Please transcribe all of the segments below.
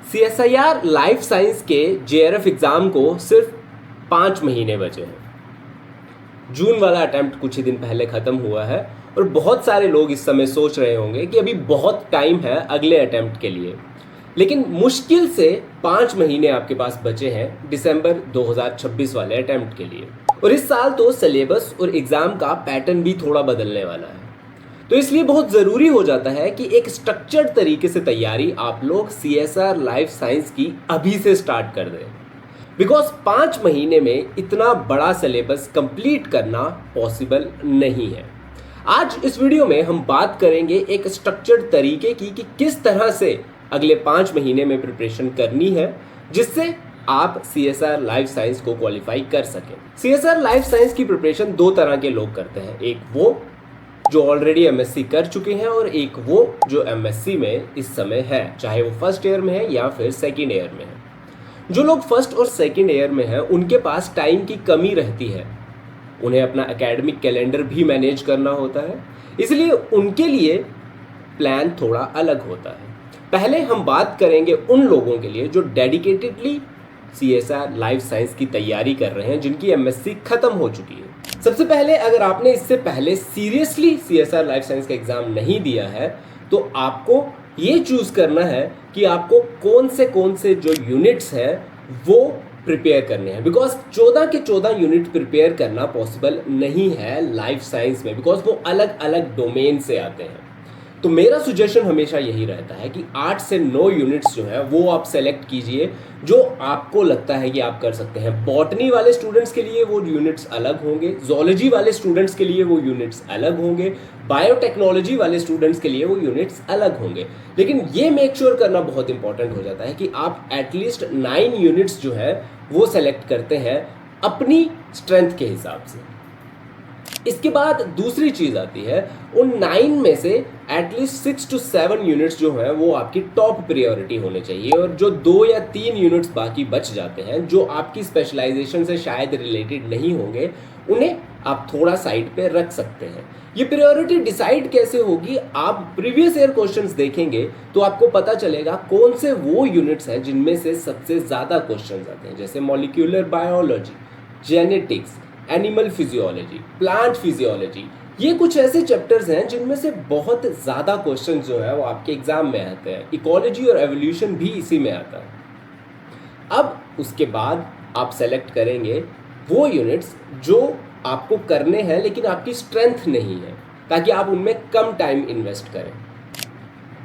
CSIR life science के JRF exam को सिर्फ 5 महीने बचे हैं। जून वाला अटैम्प्ट कुछ ही दिन पहले ख़त्म हुआ है और बहुत सारे लोग इस समय सोच रहे होंगे कि अभी बहुत टाइम है अगले अटैम्प्ट के लिए, लेकिन मुश्किल से 5 महीने आपके पास बचे हैं दिसंबर 2026 वाले अटैम्प्ट के लिए। और इस साल तो सिलेबस और एग्ज़ाम का पैटर्न भी थोड़ा बदलने वाला है, तो इसलिए बहुत ज़रूरी हो जाता है कि एक स्ट्रक्चर्ड तरीके से तैयारी आप लोग CSR लाइफ साइंस की अभी से स्टार्ट कर दें, बिकॉज 5 महीने में इतना बड़ा सिलेबस कंप्लीट करना पॉसिबल नहीं है। आज इस वीडियो में हम बात करेंगे एक स्ट्रक्चर्ड तरीके की कि किस तरह से अगले 5 महीने में प्रिपरेशन करनी है जिससे आप CSR लाइफ साइंस को क्वालिफाई कर सकें। CSR लाइफ साइंस की प्रिपरेशन दो तरह के लोग करते हैं, एक वो जो ऑलरेडी MSc कर चुके हैं और एक वो जो MSc में इस समय है, चाहे वो फर्स्ट ईयर में है या फिर सेकेंड ईयर में है। जो लोग फर्स्ट और सेकेंड ईयर में हैं उनके पास टाइम की कमी रहती है, उन्हें अपना एकेडमिक कैलेंडर भी मैनेज करना होता है, इसलिए उनके लिए प्लान थोड़ा अलग होता है। पहले हम बात करेंगे उन लोगों के लिए जो डेडिकेटेडली CSR लाइफ साइंस की तैयारी कर रहे हैं, जिनकी MSc खत्म हो चुकी है। सबसे पहले अगर आपने इससे पहले सीरियसली CSR लाइफ साइंस का एग्जाम नहीं दिया है तो आपको ये चूज करना है कि आपको कौन से जो यूनिट्स हैं वो प्रिपेयर करने हैं, बिकॉज 14 के 14 यूनिट प्रिपेयर करना पॉसिबल नहीं है लाइफ साइंस में, बिकॉज वो अलग अलग डोमेन से आते हैं। तो मेरा सजेशन हमेशा यही रहता है कि 8 से 9 यूनिट्स जो है वो आप सेलेक्ट कीजिए जो आपको लगता है कि आप कर सकते हैं। बॉटनी वाले स्टूडेंट्स के लिए वो यूनिट्स अलग होंगे, जोलॉजी वाले स्टूडेंट्स के लिए वो यूनिट्स अलग होंगे, बायोटेक्नोलॉजी वाले स्टूडेंट्स के लिए वो यूनिट्स अलग होंगे। लेकिन ये मेक श्योर करना बहुत इंपॉर्टेंट हो जाता है कि आप एटलीस्ट 9 यूनिट्स जो है वो सेलेक्ट करते हैं अपनी स्ट्रेंथ के हिसाब से। इसके बाद दूसरी चीज आती है, उन 9 में से एटलीस्ट 6 to 7 यूनिट्स जो हैं वो आपकी टॉप प्रायोरिटी होने चाहिए, और जो 2 या 3 यूनिट्स बाकी बच जाते हैं जो आपकी स्पेशलाइजेशन से शायद रिलेटेड नहीं होंगे, उन्हें आप थोड़ा साइड पे रख सकते हैं। ये प्रायोरिटी डिसाइड कैसे होगी, आप प्रीवियस ईयर क्वेश्चंस देखेंगे तो आपको पता चलेगा कौन से वो यूनिट्स हैं जिनमें से सबसे ज़्यादा क्वेश्चंस आते हैं, जैसे molecular biology, genetics, animal physiology, plant physiology. ये कुछ ऐसे चैप्टर्स हैं जिनमें से बहुत ज़्यादा क्वेश्चन जो है वो आपके एग्जाम में आते हैं। इकोलॉजी और एवोल्यूशन भी इसी में आता है। अब उसके बाद आप सेलेक्ट करेंगे वो यूनिट्स जो आपको करने हैं लेकिन आपकी स्ट्रेंथ नहीं है, ताकि आप उनमें कम टाइम इन्वेस्ट करें।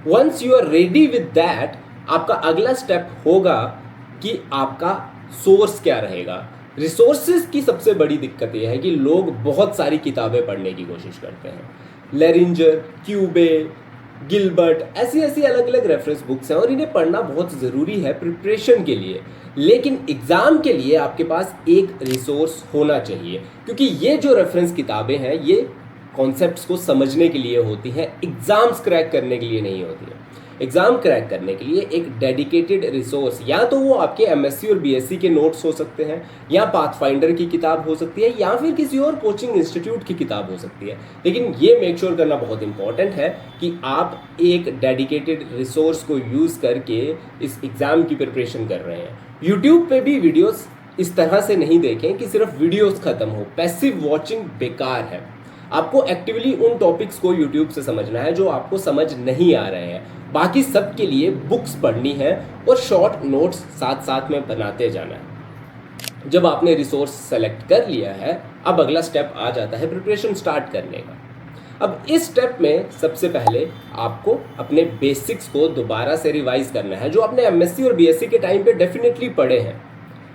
Once you are ready with that, आपका अगला स्टेप होगा कि आपका सोर्स क्या रहेगा। रिसोर्सेज की सबसे बड़ी दिक्कत यह है कि लोग बहुत सारी किताबें पढ़ने की कोशिश करते हैं। लेरिंजर, क्यूबे, गिलबर्ट, ऐसी अलग अलग रेफरेंस बुक्स हैं और इन्हें पढ़ना बहुत ज़रूरी है प्रिपरेशन के लिए, लेकिन एग्ज़ाम के लिए आपके पास एक रिसोर्स होना चाहिए, क्योंकि ये जो रेफरेंस किताबें हैं ये कॉन्सेप्ट्स को समझने के लिए होती हैं, एग्ज़ाम्स क्रैक करने के लिए नहीं होती हैं। एग्ज़ाम क्रैक करने के लिए एक डेडिकेटेड रिसोर्स, या तो वो आपके MSc और BSc के नोट्स हो सकते हैं, या पाथफाइंडर की किताब हो सकती है, या फिर किसी और कोचिंग इंस्टीट्यूट की किताब हो सकती है। लेकिन ये मेक श्योर करना बहुत इंपॉर्टेंट है कि आप एक डेडिकेटेड रिसोर्स को यूज़ करके इस एग्ज़ाम की प्रिपरेशन कर रहे हैं। यूट्यूब पे भी वीडियोस इस तरह से नहीं देखें कि सिर्फ वीडियोस खत्म हो, पैसिव वॉचिंग बेकार है। आपको एक्टिवली उन टॉपिक्स को यूट्यूब से समझना है जो आपको समझ नहीं आ रहे हैं। बाकी सब के लिए बुक्स पढ़नी है और शॉर्ट नोट्स साथ साथ में बनाते जाना है। जब आपने रिसोर्स सेलेक्ट कर लिया है, अब अगला स्टेप आ जाता है प्रिपरेशन स्टार्ट करने का। अब इस स्टेप में सबसे पहले आपको अपने बेसिक्स को दोबारा से रिवाइज करना है, जो आपने MSc और BSc के टाइम पे डेफिनेटली पढ़े हैं,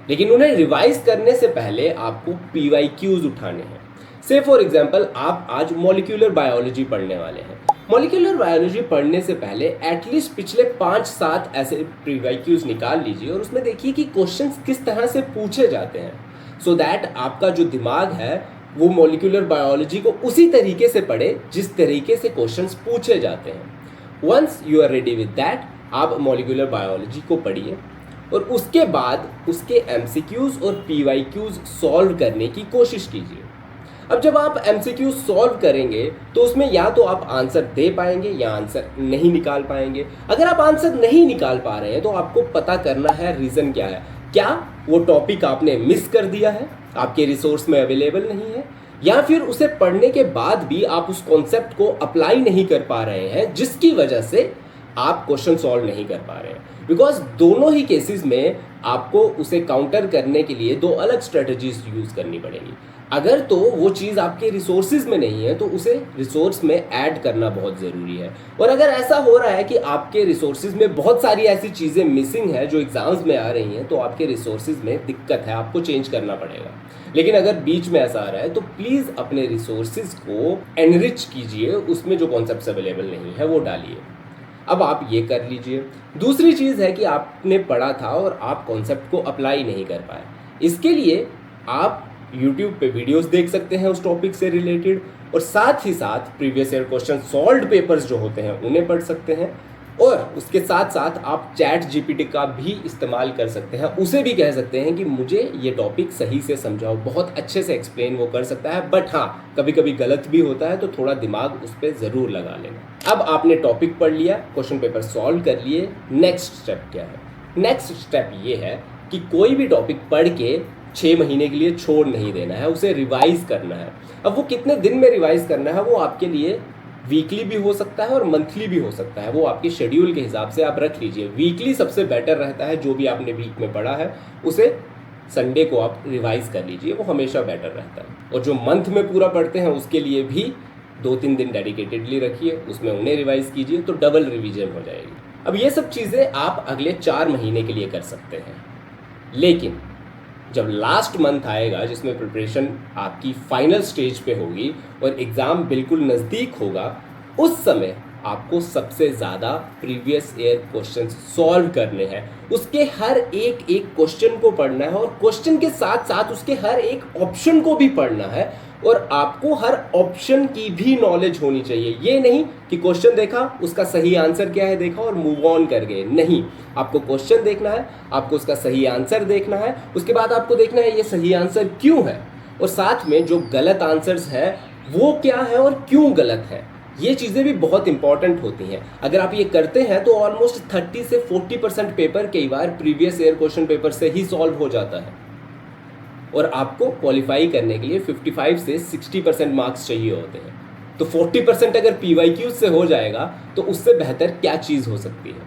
लेकिन उन्हें रिवाइज करने से पहले आपको PYQs उठाने हैं। से फॉर एग्जाम्पल आप आज मॉलिक्यूलर बायोलॉजी पढ़ने वाले हैं। मॉलिक्यूलर बायोलॉजी पढ़ने से पहले एटलीस्ट पिछले 5-7 ऐसे PYQs निकाल लीजिए और उसमें देखिए कि क्वेश्चंस किस तरह से पूछे जाते हैं, सो दैट आपका जो दिमाग है वो मॉलिक्यूलर बायोलॉजी को उसी तरीके से पढ़े जिस तरीके से क्वेश्चंस पूछे जाते हैं। Once you are ready with that, आप मॉलिक्यूलर बायोलॉजी को पढ़िए और उसके बाद उसके MCQs और PYQs सॉल्व करने की कोशिश कीजिए। अब जब आप एमसीक्यू सॉल्व करेंगे तो उसमें या तो आप आंसर दे पाएंगे या आंसर नहीं निकाल पाएंगे। अगर आप आंसर नहीं निकाल पा रहे हैं तो आपको पता करना है रीज़न क्या है। क्या वो टॉपिक आपने मिस कर दिया है, आपके रिसोर्स में अवेलेबल नहीं है, या फिर उसे पढ़ने के बाद भी आप उस कॉन्सेप्ट को अप्लाई नहीं कर पा रहे हैं जिसकी वजह से आप क्वेश्चन सॉल्व नहीं कर पा रहे हैं। बिकॉज दोनों ही केसेस में आपको उसे काउंटर करने के लिए दो अलग स्ट्रेटजीज यूज़ करनी पड़ेगी। अगर तो वो चीज़ आपके रिसोर्सेज में नहीं है तो उसे रिसोर्स में ऐड करना बहुत ज़रूरी है। और अगर ऐसा हो रहा है कि आपके रिसोर्सेज में बहुत सारी ऐसी चीज़ें मिसिंग है जो एग्जाम्स में आ रही हैं तो आपके रिसोर्सेज में दिक्कत है, आपको चेंज करना पड़ेगा। लेकिन अगर बीच में ऐसा आ रहा है तो प्लीज़ अपने रिसोर्सेज को एनरिच कीजिए, उसमें जो कॉन्सेप्ट्स अवेलेबल नहीं है वो डालिए। अब आप ये कर लीजिए। दूसरी चीज़ है कि आपने पढ़ा था और आप कॉन्सेप्ट को अप्लाई नहीं कर पाए। इसके लिए आप YouTube पे वीडियोस देख सकते हैं उस टॉपिक से रिलेटेड, और साथ ही साथ previous year question solved papers जो होते हैं उन्हें पढ़ सकते हैं। और उसके साथ साथ आप चैट जीपीटी का भी इस्तेमाल कर सकते हैं, उसे भी कह सकते हैं कि मुझे ये टॉपिक सही से समझाओ। बहुत अच्छे से एक्सप्लेन वो कर सकता है, बट हाँ कभी कभी गलत भी होता है तो थोड़ा दिमाग उस पर ज़रूर लगा लेना। अब आपने टॉपिक पढ़ लिया, क्वेश्चन पेपर सॉल्व कर लिए, नेक्स्ट स्टेप क्या है? नेक्स्ट स्टेप ये है कि कोई भी टॉपिक पढ़ के 6 महीने के लिए छोड़ नहीं देना है, उसे रिवाइज करना है। अब वो कितने दिन में रिवाइज करना है वो आपके लिए वीकली भी हो सकता है और मंथली भी हो सकता है, वो आपके शेड्यूल के हिसाब से आप रख लीजिए। वीकली सबसे बेटर रहता है, जो भी आपने वीक में पढ़ा है उसे संडे को आप रिवाइज कर लीजिए, वो हमेशा बेटर रहता है। और जो मंथ में पूरा पढ़ते हैं उसके लिए भी 2-3 दिन डेडिकेटेडली रखिए, उसमें उन्हें रिवाइज कीजिए तो डबल रिवीजन हो जाएगी। अब ये सब चीज़ें आप अगले 4 महीने के लिए कर सकते हैं। लेकिन जब लास्ट मंथ आएगा जिसमें प्रिपरेशन आपकी फाइनल स्टेज पे होगी और एग्ज़ाम बिल्कुल नज़दीक होगा, उस समय आपको सबसे ज़्यादा प्रीवियस ईयर क्वेश्चंस सॉल्व करने हैं। उसके हर एक क्वेश्चन को पढ़ना है और क्वेश्चन के साथ साथ उसके हर एक ऑप्शन को भी पढ़ना है, और आपको हर ऑप्शन की भी नॉलेज होनी चाहिए। ये नहीं कि क्वेश्चन देखा, उसका सही आंसर क्या है देखा और मूव ऑन कर गए, नहीं। आपको क्वेश्चन देखना है, आपको उसका सही आंसर देखना है, उसके बाद आपको देखना है ये सही आंसर क्यों है, और साथ में जो गलत आंसर्स है वो क्या है और क्यों गलत है। ये चीज़ें भी बहुत इंपॉर्टेंट होती हैं। अगर आप ये करते हैं तो ऑलमोस्ट 30 से 40% पेपर कई बार प्रीवियस ईयर क्वेश्चन पेपर से ही सॉल्व हो जाता है, और आपको क्वालिफाई करने के लिए 55 से 60% मार्क्स चाहिए होते हैं। तो 40% अगर PYQ से हो जाएगा तो उससे बेहतर क्या चीज़ हो सकती है।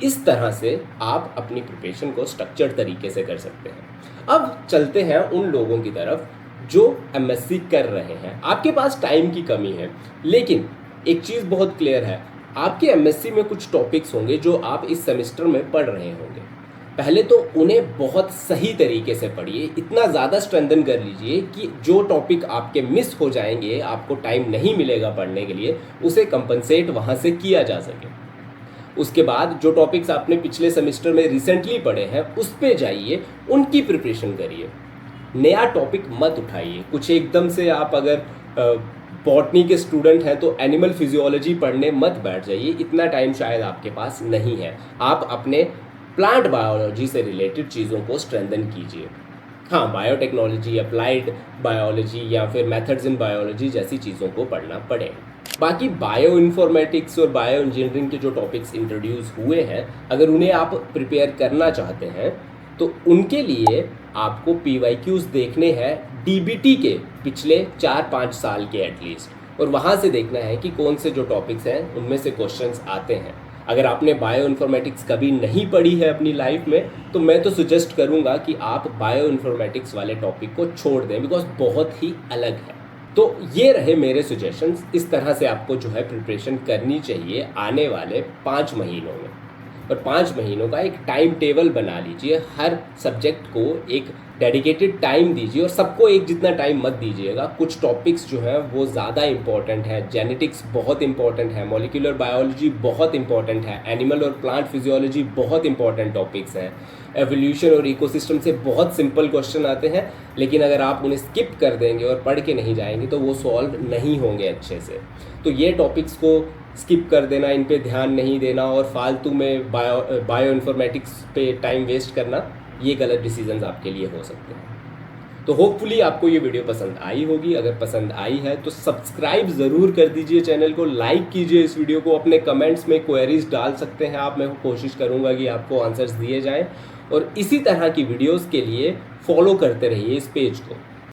इस तरह से आप अपनी प्रिपरेशन को स्ट्रक्चर्ड तरीके से कर सकते हैं। अब चलते हैं उन लोगों की तरफ जो MSc कर रहे हैं। आपके पास टाइम की कमी है, लेकिन एक चीज़ बहुत क्लियर है, आपके MSc में कुछ टॉपिक्स होंगे जो आप इस सेमेस्टर में पढ़ रहे होंगे। पहले तो उन्हें बहुत सही तरीके से पढ़िए, इतना ज़्यादा स्ट्रेंथन कर लीजिए कि जो टॉपिक आपके मिस हो जाएंगे, आपको टाइम नहीं मिलेगा पढ़ने के लिए, उसे कंपनसेट वहाँ से किया जा सके। उसके बाद जो टॉपिक्स आपने पिछले सेमेस्टर में रिसेंटली पढ़े हैं उस पे जाइए, उनकी प्रिपरेशन करिए। नया टॉपिक मत उठाइए। कुछ एकदम से आप अगर बॉटनी के स्टूडेंट हैं तो एनिमल फिजियोलॉजी पढ़ने मत बैठ जाइए, इतना टाइम शायद आपके पास नहीं है। आप अपने प्लांट बायोलॉजी से रिलेटेड चीज़ों को स्ट्रेंथन कीजिए। हाँ, बायोटेक्नोलॉजी, अप्लाइड बायोलॉजी या फिर मेथड्स इन बायोलॉजी जैसी चीज़ों को पढ़ना पड़े। बाकी बायो इन्फॉर्मेटिक्स और बायो इंजीनियरिंग के जो टॉपिक्स इंट्रोड्यूस हुए हैं, अगर उन्हें आप प्रिपेयर करना चाहते हैं तो उनके लिए आपको PYQs देखने हैं DBT के पिछले 4-5 साल के एटलीस्ट, और वहाँ से देखना है कि कौन से जो टॉपिक्स हैं उनमें से क्वेश्चंस आते हैं। अगर आपने बायो इन्फॉर्मेटिक्स कभी नहीं पढ़ी है अपनी लाइफ में तो मैं तो सजेस्ट करूँगा कि आप बायो इन्फॉर्मेटिक्स वाले टॉपिक को छोड़ दें, बिकॉज बहुत ही अलग है। तो ये रहे मेरे सजेशंस। इस तरह से आपको जो है प्रिपरेशन करनी चाहिए आने वाले 5 महीनों में, और 5 महीनों का एक टाइम टेबल बना लीजिए। हर सब्जेक्ट को एक डेडिकेटेड टाइम दीजिए और सबको एक जितना टाइम मत दीजिएगा। कुछ टॉपिक्स जो हैं वो ज़्यादा इंपॉर्टेंट है, जेनेटिक्स बहुत इंपॉर्टेंट है, मॉलिक्यूलर बायोलॉजी बहुत इंपॉर्टेंट है, एनिमल और प्लांट फिजियोलॉजी बहुत इंपॉर्टेंट टॉपिक्स हैं, एवोल्यूशन और इकोसिस्टम से बहुत सिंपल क्वेश्चन आते हैं, लेकिन अगर आप उन्हें स्किप कर देंगे और पढ़ के नहीं जाएंगे तो वो सॉल्व नहीं होंगे अच्छे से। तो ये टॉपिक्स को स्किप कर देना, इन पे ध्यान नहीं देना और फालतू में बायो इन्फॉर्मेटिक्स पे टाइम वेस्ट करना, ये गलत डिसीजंस आपके लिए हो सकते हैं। तो होपफुली आपको ये वीडियो पसंद आई होगी। अगर पसंद आई है तो सब्सक्राइब ज़रूर कर दीजिए चैनल को, लाइक कीजिए इस वीडियो को, अपने कमेंट्स में क्वेरीज डाल सकते हैं आप, मैं कोशिश करूँगा कि आपको आंसर्स दिए जाएँ। और इसी तरह की वीडियोज़ के लिए फॉलो करते रहिए इस पेज को।